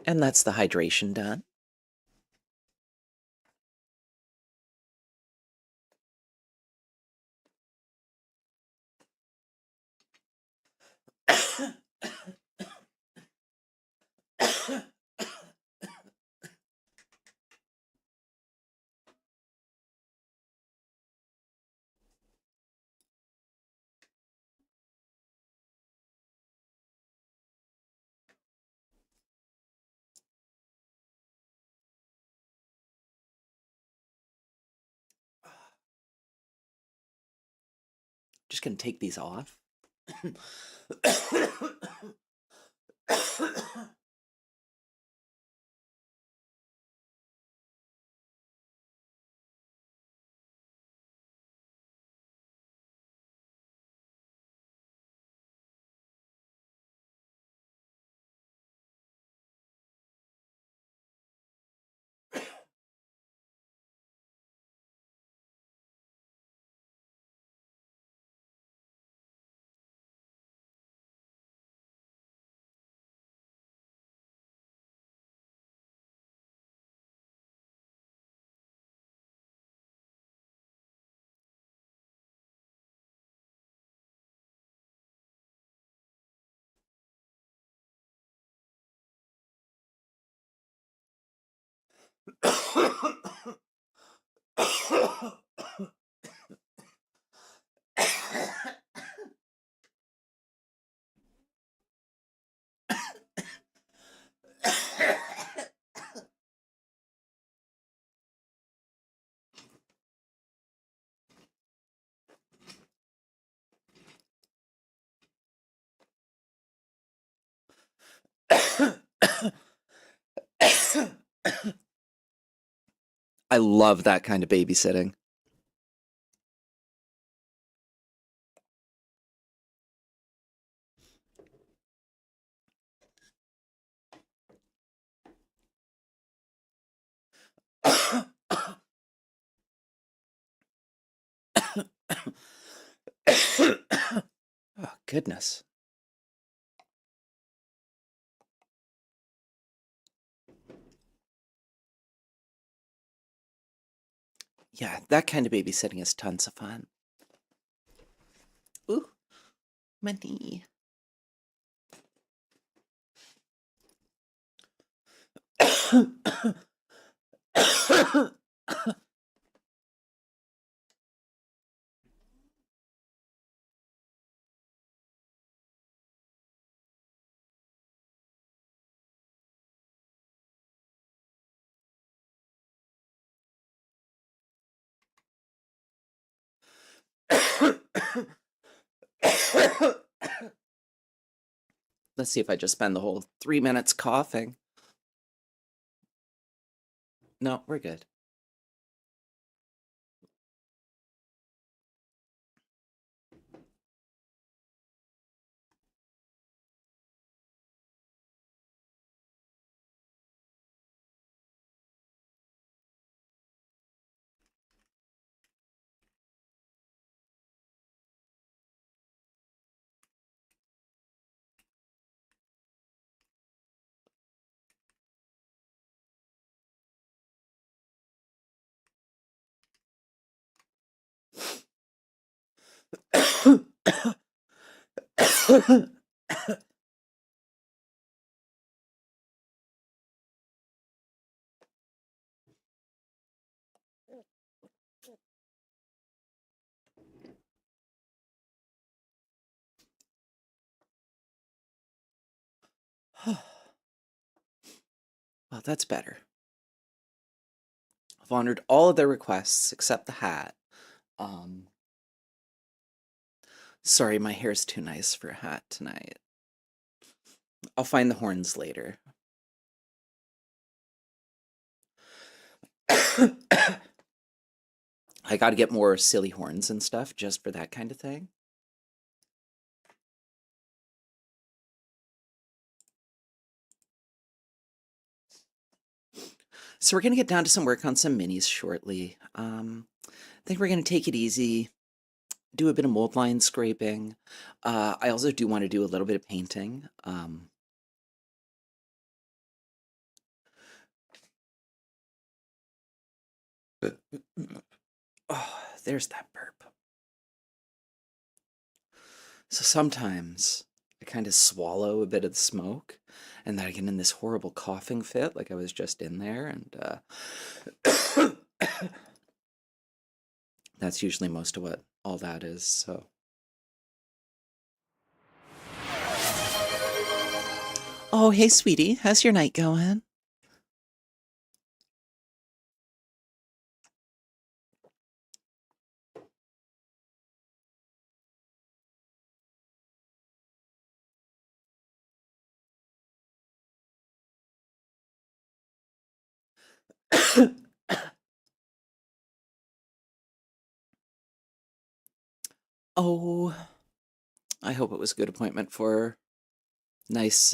And that's the hydration done. Just gonna take these off. I love that kind of babysitting. Oh, goodness. Yeah, that kind of babysitting is tons of fun. Ooh, my knee. Let's see if I just spend the whole 3 minutes coughing. No, we're good. Well, that's better. I've honored all of their requests except the hat. Um, Sorry, my hair's too nice for a hat tonight. I'll find the horns later. I gotta get more silly horns and stuff just for that kind of thing. So we're gonna get down to some work on some minis shortly. I think we're gonna take it easy, do a bit of mold line scraping. I also do want to do a little bit of painting. Oh, there's that burp. So sometimes I kind of swallow a bit of the smoke, and then I get in this horrible coughing fit, like I was just in there, and that's usually most of what all that is. So, oh, hey, sweetie, how's your night going? Oh, I hope it was a good appointment for her. Nice,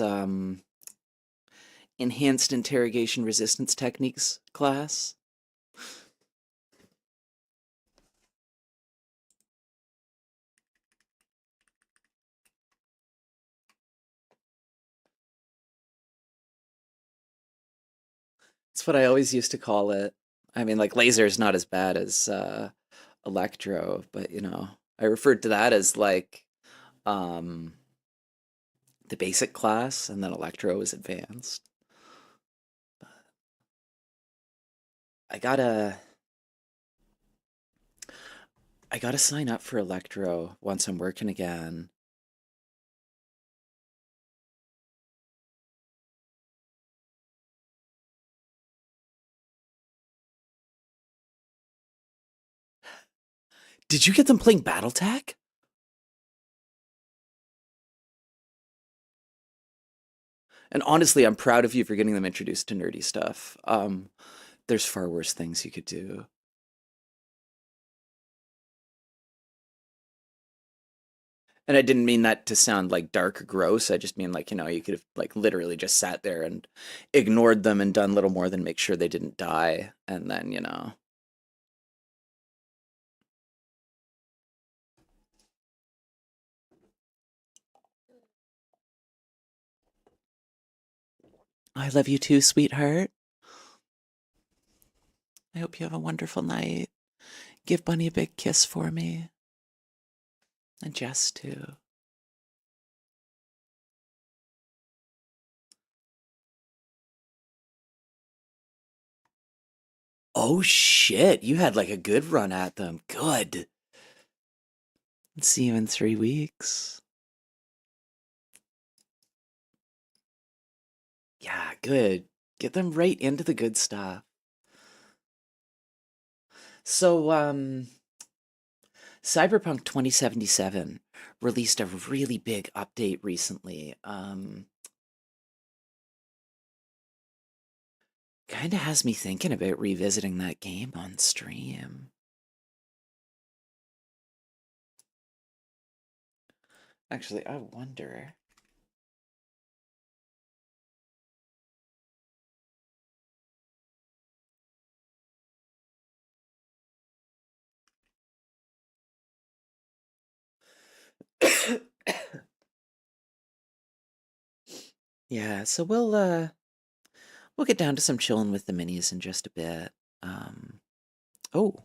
enhanced interrogation resistance techniques class. It's what I always used to call it. I mean, like laser is not as bad as electro, but I referred to that as like um the basic class, and then electro is advanced. I gotta I gotta sign up for electro once I'm working again. Did you get them playing BattleTech? And honestly, I'm proud of you for getting them introduced to nerdy stuff. There's far worse things you could do. And I didn't mean that to sound like dark or gross. I just mean like, you could have like literally just sat there and ignored them and done little more than make sure they didn't die. And then. I love you too, sweetheart. I hope you have a wonderful night. Give Bunny a big kiss for me. And Jess too. Oh shit, you had like a good run at them. Good. See you in 3 weeks. Yeah, good. Get them right into the good stuff. So, Cyberpunk 2077 released a really big update recently. Kind of has me thinking about revisiting that game on stream. Actually, I wonder. Yeah, so we'll get down to some chilling with the minis in just a bit. Um, oh,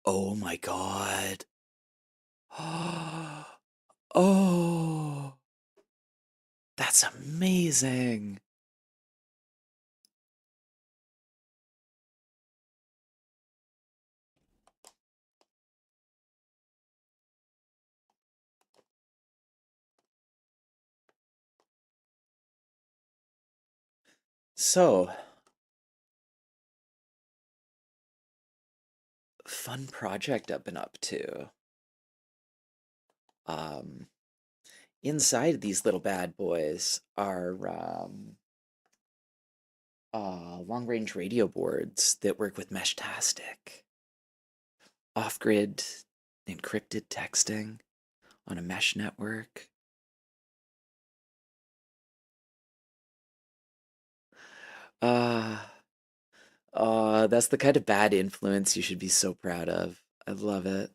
oh my God. Oh, that's amazing. So, fun project I've been up to. Um, Inside these little bad boys are long range radio boards that work with Meshtastic, off grid encrypted texting on a mesh network. Uh, that's the kind of bad influence you should be so proud of. I love it.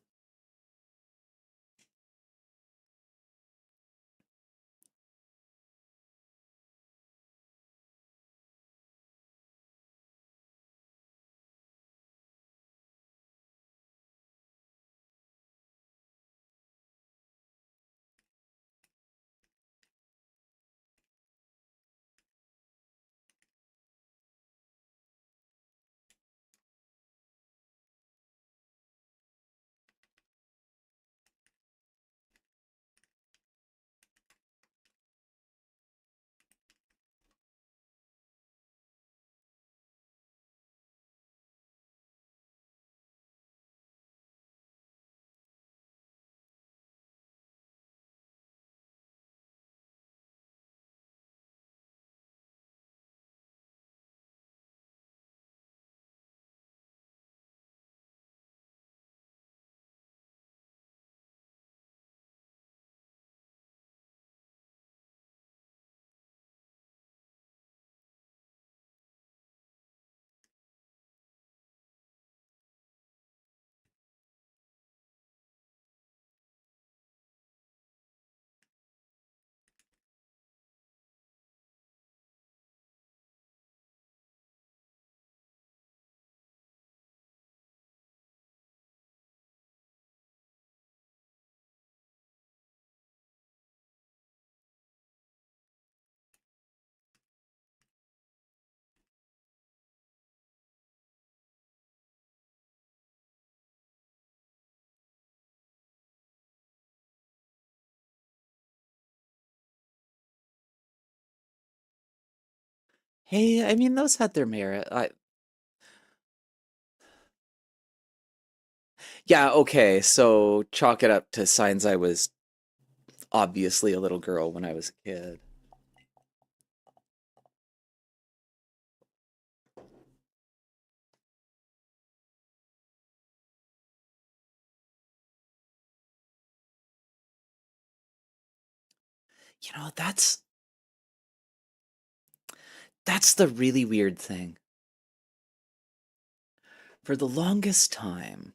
Hey, I mean, those had their merit. Yeah, okay, so chalk it up to signs I was obviously a little girl when I was a kid. You know, that's the really weird thing. For the longest time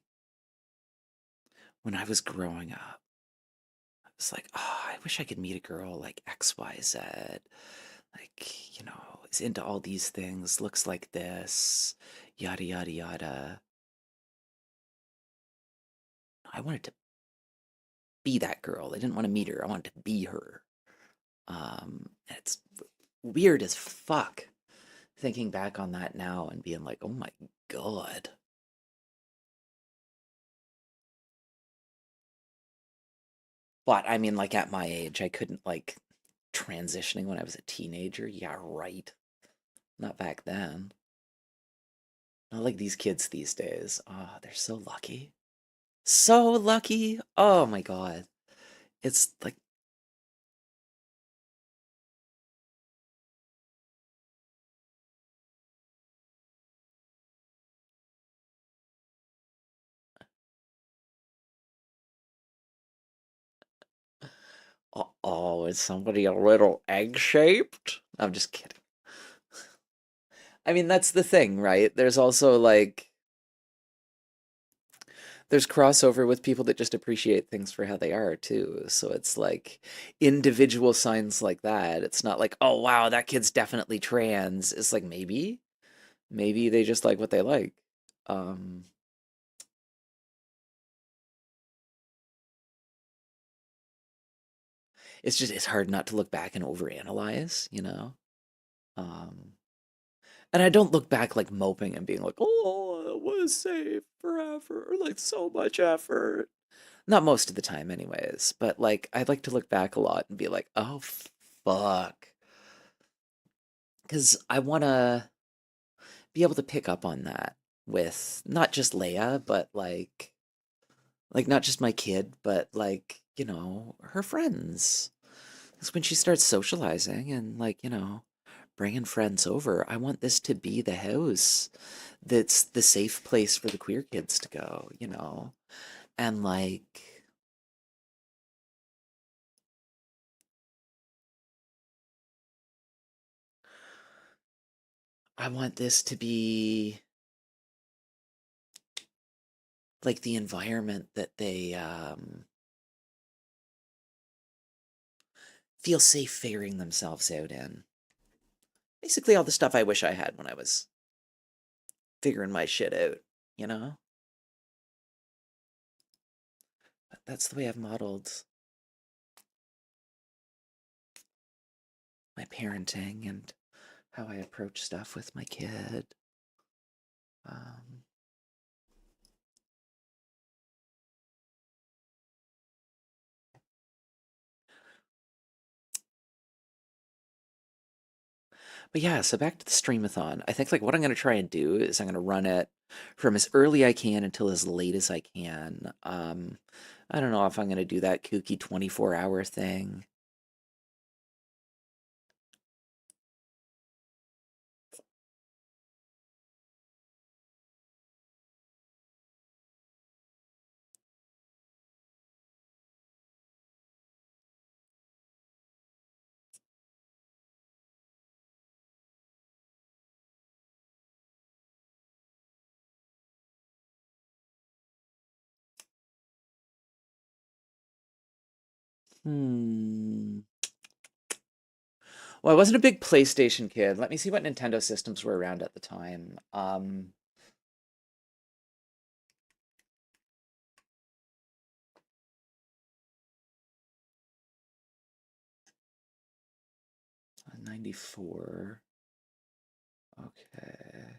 when I was growing up, I was like, oh, I wish I could meet a girl like XYZ. Like, is into all these things, looks like this, yada, yada, yada. I wanted to be that girl. I didn't want to meet her. I wanted to be her. And it's weird as fuck thinking back on that now and being like, oh my God. But I mean, like at my age, I couldn't like transitioning when I was a teenager. Yeah, right. Not back then. Not like these kids these days. Oh, they're so lucky. So lucky. Oh my God. It's like, oh, is somebody a little egg-shaped? I'm just kidding. I mean, that's the thing, right? There's also like, there's crossover with people that just appreciate things for how they are too. So it's like individual signs like that. It's not like, oh wow, that kid's definitely trans. It's like maybe they just like what they like. Um, it's hard not to look back and overanalyze. Um, and I don't look back like moping and being like, oh, it was safe forever, like so much effort. Not most of the time, anyways. But like, I like to look back a lot and be like, oh fuck, because I want to be able to pick up on that with not just Leia, but like not just my kid, but like, her friends. Because when she starts socializing and like, bringing friends over, I want this to be the house that's the safe place for the queer kids to go. And like, I want this to be like the environment that they feel safe figuring themselves out in. Basically, all the stuff I wish I had when I was figuring my shit out, you know? But that's the way I've modeled my parenting and how I approach stuff with my kid. Um, but yeah, so back to the streamathon. I think like what I'm gonna try and do is I'm gonna run it from as early I can until as late as I can. I don't know if I'm gonna do that kooky 24-hour thing. Hmm. Well, I wasn't a big PlayStation kid. Let me see what Nintendo systems were around at the time. 94. Okay.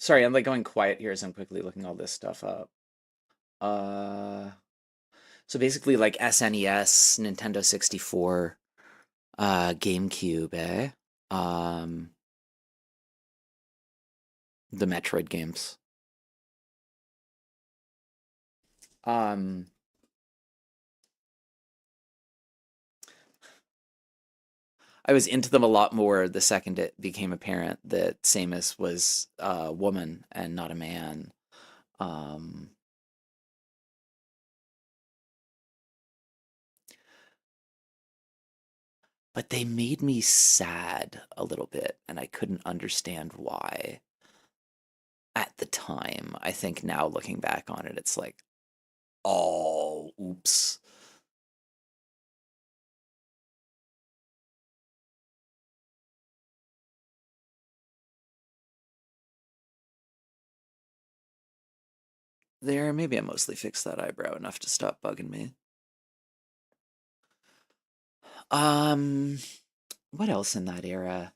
Sorry, I'm like going quiet here as I'm quickly looking all this stuff up. Uh, so basically like SNES, Nintendo 64, GameCube, eh? Um, the Metroid games. Um, I was into them a lot more the second it became apparent that Samus was a woman and not a man. Um, but they made me sad a little bit, and I couldn't understand why at the time. I think now looking back on it, it's like, oh, oops. There, maybe I mostly fixed that eyebrow enough to stop bugging me. Um, what else in that era?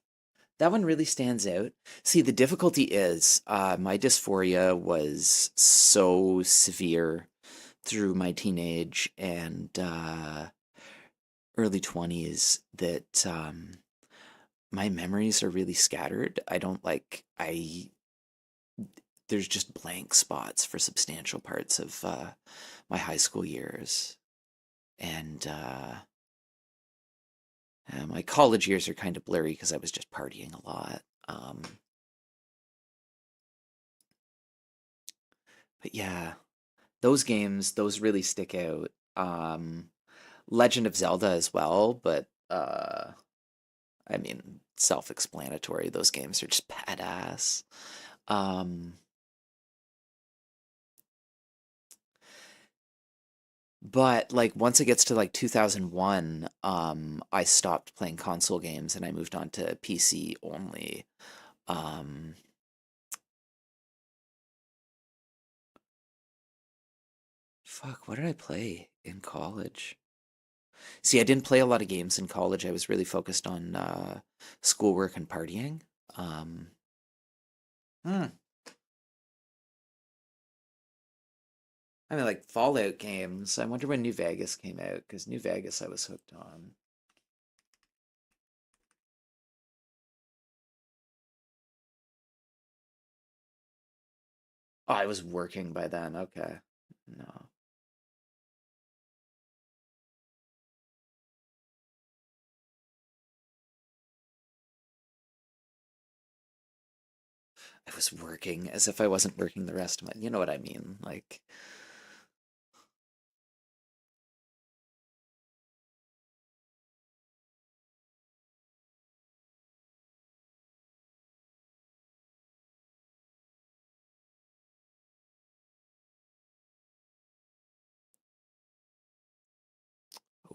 That one really stands out. See, the difficulty is, my dysphoria was so severe through my teenage and early 20s that my memories are really scattered. I don't like I there's just blank spots for substantial parts of my high school years. And my college years are kind of blurry because I was just partying a lot. But yeah, those games, those really stick out. Legend of Zelda as well, but I mean, self-explanatory. Those games are just badass. Um, but like once it gets to like 2001, I stopped playing console games and I moved on to PC only. Um, fuck, what did I play in college? See, I didn't play a lot of games in college. I was really focused on schoolwork and partying. Um, hmm. I mean, like Fallout games. I wonder when New Vegas came out because New Vegas I was hooked on. Oh, I was working by then. Okay. No. I was working as if I wasn't working the rest of my, you know what I mean? Like,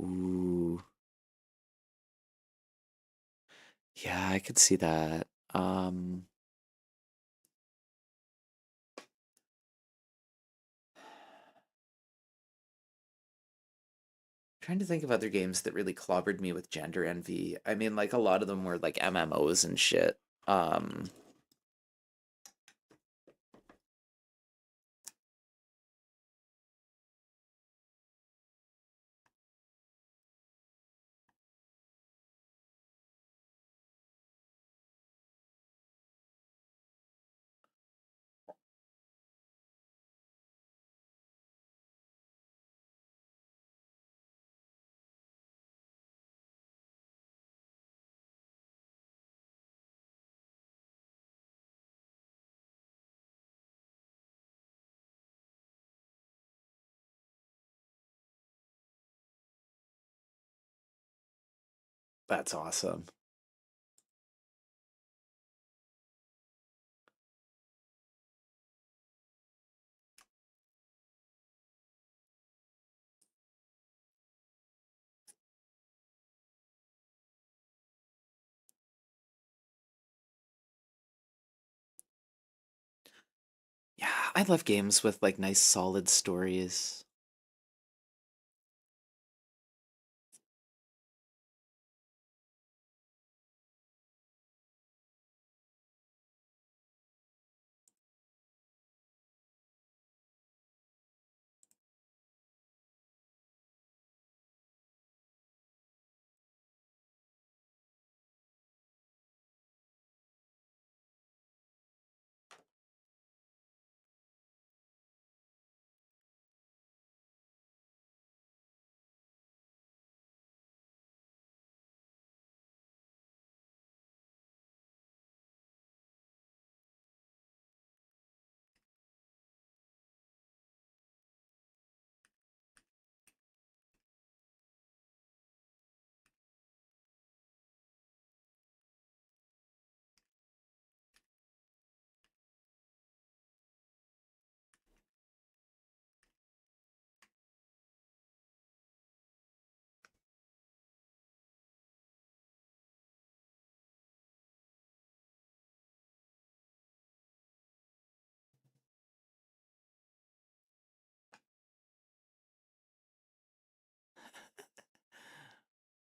ooh, yeah, I could see that. Trying to think of other games that really clobbered me with gender envy. I mean, like a lot of them were like MMOs and shit. That's awesome. Yeah, I love games with like nice solid stories.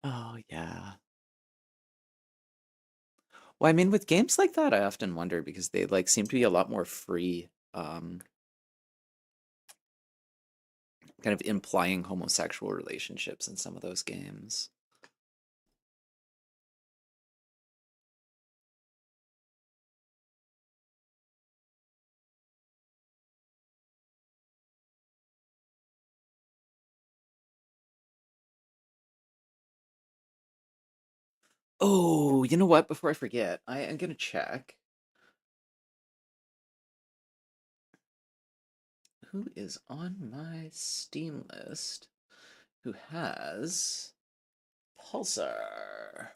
Oh, yeah. Well, I mean, with games like that, I often wonder because they like seem to be a lot more free, kind of implying homosexual relationships in some of those games. Oh, you know what? Before I forget, I am gonna check who is on my Steam list who has Pulsar.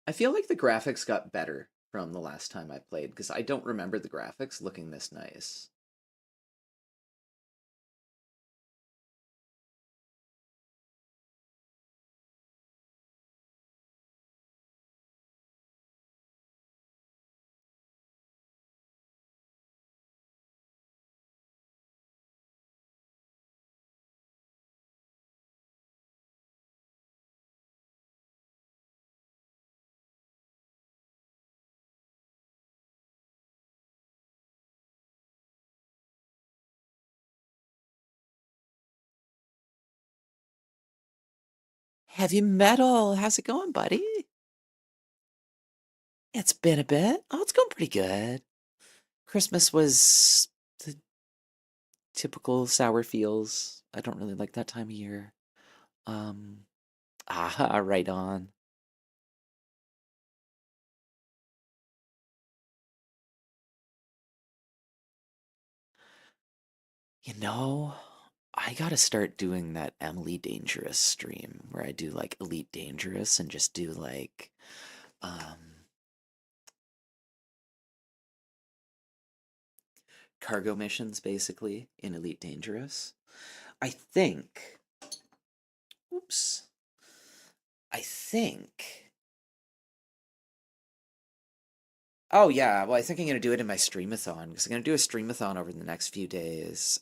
I feel like the graphics got better from the last time I played because I don't remember the graphics looking this nice. Heavy metal. How's it going, buddy? It's been a bit. Oh, it's going pretty good. Christmas was the typical sour feels. I don't really like that time of year. Um, right on. You know, I gotta start doing that Emily Dangerous stream where I do like Elite Dangerous and just do like um cargo missions basically in Elite Dangerous. I think, oops, I think, oh yeah, well I think I'm gonna do it in my streamathon because I'm gonna do a streamathon over the next few days.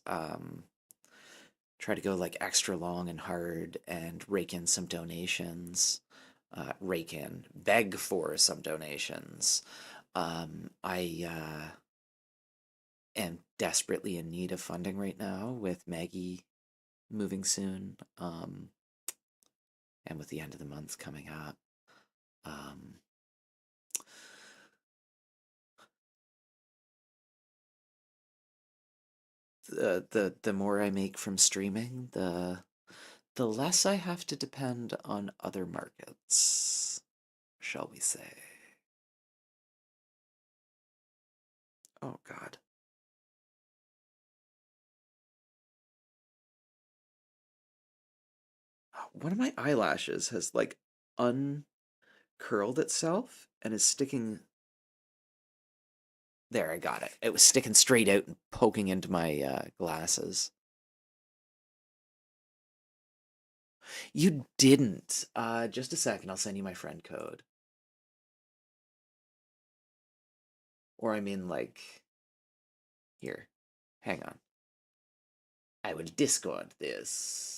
Try to go like extra long and hard and rake in some donations. Beg for some donations. I am desperately in need of funding right now with Maggie moving soon, and with the end of the month coming up. Um, the more I make from streaming, the less I have to depend on other markets, shall we say. Oh God. One of my eyelashes has like uncurled itself and is sticking. There, I got it. It was sticking straight out and poking into my glasses. You didn't. Just a second, I'll send you my friend code. Or I mean, like, here. Hang on. I will Discord this.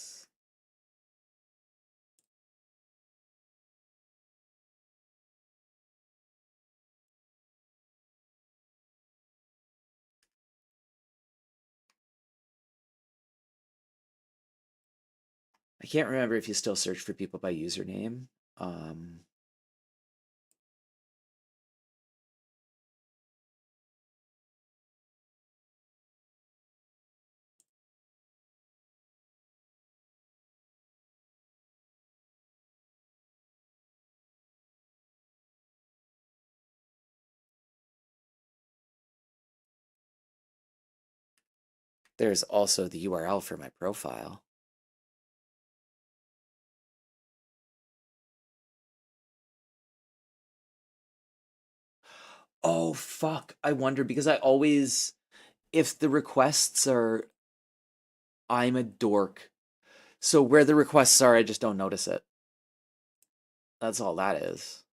I can't remember if you still search for people by username. Um, there's also the URL for my profile. Oh, fuck. I wonder because I always, if the requests are, I'm a dork. So where the requests are, I just don't notice it. That's all that is.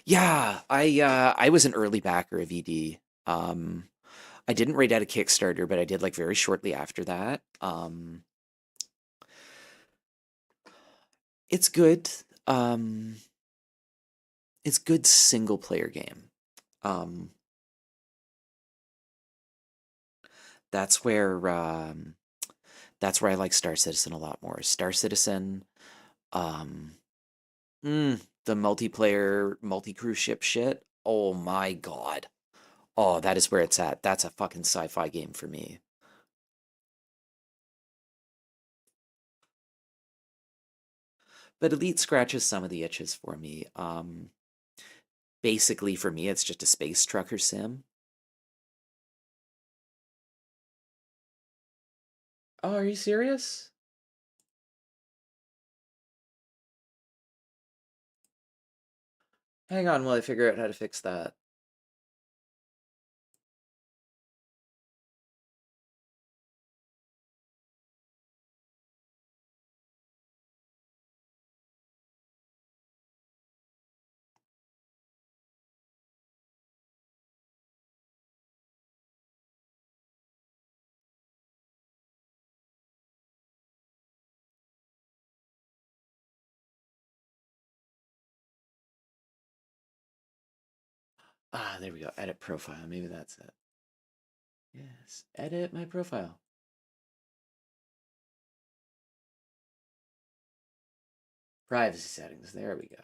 Yeah, I was an early backer of ED. Um, I didn't rate out a Kickstarter, but I did like very shortly after that. It's good. Um, it's good single player game. Um, that's where um, that's where I like Star Citizen a lot more. Star Citizen, um, the multiplayer multi cruise ship shit. Oh my god. Oh, that is where it's at. That's a fucking sci-fi game for me. But Elite scratches some of the itches for me. Basically, for me, it's just a space trucker sim. Oh, are you serious? Hang on while I figure out how to fix that. Ah, there we go. Edit profile. Maybe that's it. Yes. Edit my profile. Privacy settings. There we go.